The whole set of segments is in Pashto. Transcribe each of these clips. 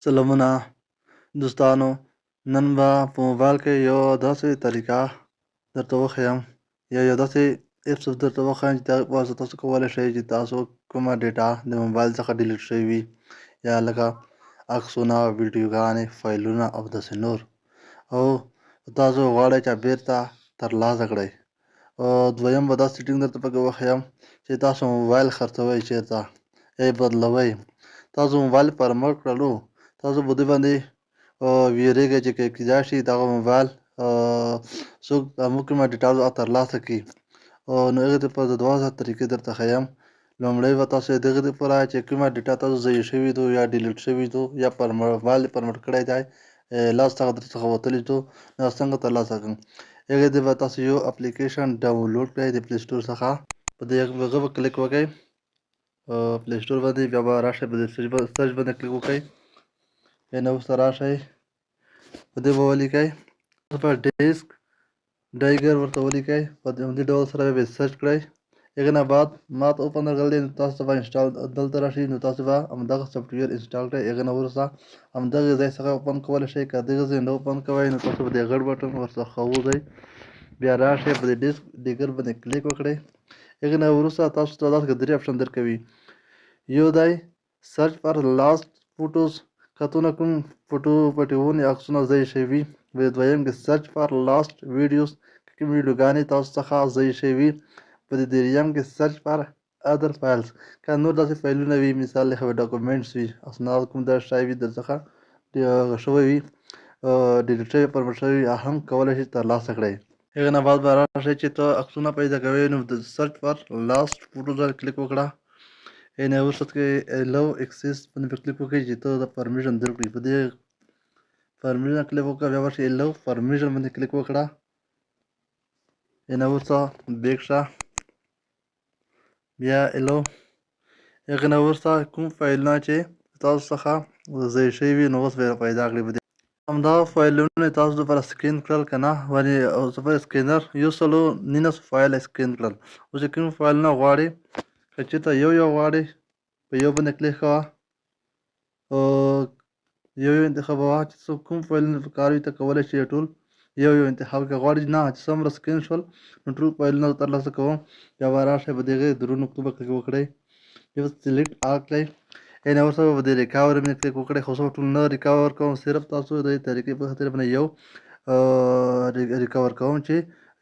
سلامونه دوستانو، نن به په موبایل کې یو داسې طریقه درته وښیم یا یو داسې اپس درته وښیم چې د هغې په واسطه تاسو کولی شئ چې تاسو کومه ډیټا د موبایل څخه ډیلیټ شوې وي یا لکه عکسونه، ویډیوګانې، فایلونه او داسې نور، او تاسو غواړئ چې بیرته ترلاسه کړئ. دویم به دا سیټینګ درته پکې وښیم چې تاسو موبایل خرڅوئ چېرته یا یې بدلوئ. تاسو موبایل فارمټ کړلو، تاسو په دې باندې ویرېږئ چې کیدای شي دغه موبایل څوک زموږ کومه ډیټا ترلاسه کړي. نو هغې دپاره د دوه طریقې درته ښیم. لومړی به تاسو دغې دپاره چې کومه ډیټا تاسو ضایع شوي دو یا ډیلیټ شوي دو یا موبایل یې فارمټ کړی دی، لاس څخه درڅخه وتلي دو، نو څنګه ترلاسه کړم. هغې ته به تاسو یو اپلیکیشن ډاونلوډ کړئ د پلی سټور څخه. په دې هغه به کلیک وکړئ پلی سټور باندې، بیا به راشئ په دې سرچ باندې کلیک وکړئ، نه ورسته راشئ په دې به ولیکئ په ډیسک ډایګر ورته ولیکئ. په همدې ډول سره به سرچ کړئ. هغې نه بعد ما ته اوپن راغلی، نو تاسو به انسټال دلته راشئ، نو تاسو به همدغه سافټویر انسټال کړئ. هغې نه وروسته همدغې ځای څخه اوپن کولی شئ. که دغه ځای نه اوپن کوئ نو تاسو به د غټ بټن ورڅخه ووځئ، بیا راشئ په دې ډیسک ډایګر باندې کلیک وکړئ. هغې نه وروسته تاسو ته داسې درې اپشن درکوي. یو دی سرچ فار لاست فوټوز، که تونه کوم فوټو پټېون یا عکسونه ضایع شوي. دویم کې سرچ فار لاست ویډیوز، که کوم ویډیوګانې تاسو څخه ضایع شوي. په دې دریم کې سرچ فار ادر فایلز، که نور داسې فایلونه وي، مثال لکه ډاکومنټس وي، اسناد کوم دا شی وي درڅخه شوی وي، ډیلیټ شوی، فارمټ شوی، هم کولی شئ ترلاسه کړئ. هغې نه بعد به راشئ چې ته عکسونه پیدا کوئ، نو د سرچ فار لاست فوټوز باندې کلیک وکړه. یعنې وروسته کې لو اکسس باندې په کلیک وکړئ چې ته د پرمیشن درکړي. په دې پرمیشن کلیک وکړه، بیا ورشئ لو پرمیشن باندې کلیک وکړه. یعنې وروسته بیک شه، بیا لو. هغې نه وروسته کوم فایلونه چې تاسو څخه ضایع شوي وي، نو اوس به یې پیدا کړئ. همدغه فایلونه یې تاسو دپاره سکین کړل که نه، ولې سکینر 119 فایل یې سکین کړل. اوس چې کوم فایلونه غواړئ، که چېرته یو غواړئ، په یو باندې کلیک کوه، یو انتخابوه چې څه کوم فایلونه پکار وي. ته کولی شې ټول یو انتخاب کړه. غواړې نه چې څومره سکین شول نو ټول فایلونه ترلاسه کوم، بیا به راشئ په دغې درو نقطو به کلیک وکړئ، بیا به سلیکټ آل کړئ. یعنې ورسره به د ریکاور باندې کلیک وکړئ. خو زه ټول نه ریکاور کوم، صرف تاسو د طریقې په خاطر باندې یو ریکاور کوم چې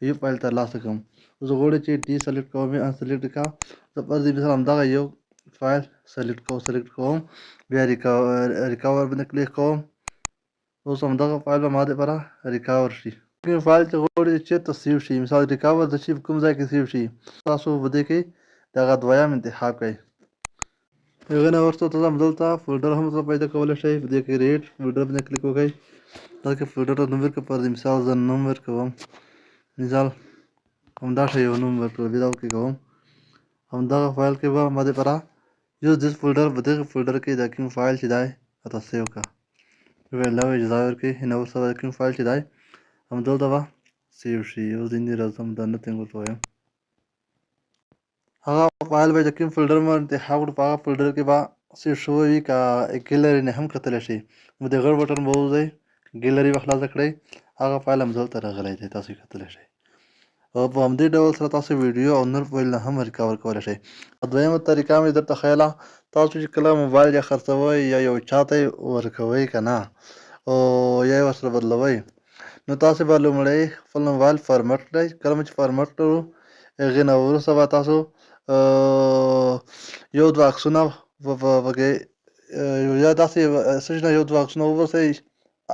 یو فایل ترلاسه کړم. زه غواړم چې ډي سلیکټ کوم، ان سلیکټ کړه. زه فرض مثال همدغه یو فایل سلیکټ کوم، بیا ریکاور باندې کلیک کوم. اوس همدغه فایل به ما دپاره ریکاور شي. کوم فایل چې غواړئ چېرته سیو شي، مثال ریکاور د شي په کوم ځای کې سیو شي، تاسو په دې کې دغه دویم انتخاب کړئ. هغې نه وروسته تاسو همدلته فولډر هم پیدا کولی شئ. په دې کې ریډ فولډر باندې کلیک وکړئ. دلته فولډر ته نوم ورکړئ. پر مثال زه نوم ورکوم، مثال همدا شی یو نوم ورکړو، بیا دا اوکې کوم. همدغه فایل کې به ما دپاره یوز دیس فولډر، په دغه فولډر کې دا کوم فایل چې دی راته سیو کړه. لو اجازه ورکړئ. نه وروسته به کوم فایل چې دی همدلته به سیو شي. اوس ځینې راځم دا نتنګ ورته وایم. هغه فایل به چې کوم فولډر مو انتخاب کړو، په هغه فولډر کې به سیو شوی وي. که ګیلري نه هم کتلی شئ، نو د غړ بټن به ووځئ، ګیلري به خلاصه کړئ، هغه فایل همدلته راغلی دی، تاسو یې کتلی شئ. او په همدې ډول سره تاسو ویډیو او نور فایلونه هم ریکور کولی شئ. دویمه طریقه مې درته ښیله، تاسو چې کله موبایل یا خرڅوئ یا یو چا ته یې ورکوئ که نه، او یا یې ورسره بدلوئ، نو تاسو به لومړی خپل موبایل فارمټ کړئ. کله مو چې فارمټ کړو، هغې نه وروسته به تاسو یو دوه عکسونه پکې یا داسې څه شي نه یو دوه عکسونه وباسئ،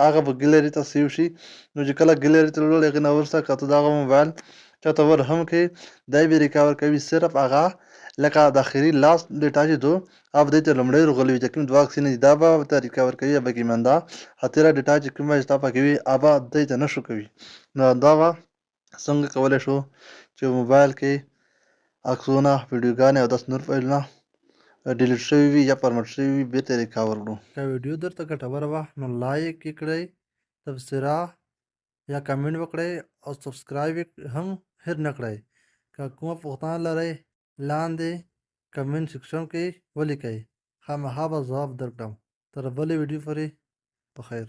هغه به ګیلري ته سیو شي. نو چې کله ګیلري ته ولاړ، هغې نه وروسته که ته دغه موبایل چاته ور هم کړې، دی به ریکور کوي. صرف هغه لکه د اخري لاست ډیټا چې دو، هغه به دی ته لومړی ورغلي وي. چې کوم دوه عکسونه دي دا به ورته ریکور کوي، یا باقي مانده اتېره ډیټا چې کومه ستا پکې وي هغه به دی ته نه شو کوي. نو همدغه څنګه کولی شو چې موبایل کې عکسونه، ویډیوګانې او داسې نور فایلونه ډیلیټ شوي وي یا فارمټ شوي وي بېرته ریکور کړو. که ویډیو درته ګټوره وه نو لایک یې کړئ، تبصره یا کمنټ وکړئ، او سبسکرایب هم هېر نه کړئ. که کومه پوښتنه لرئ لاندې کمنټ سیکشن کې ولیکئ، خامخا به ځواب درکړم. تر بلې ویډیو پورې په خیر.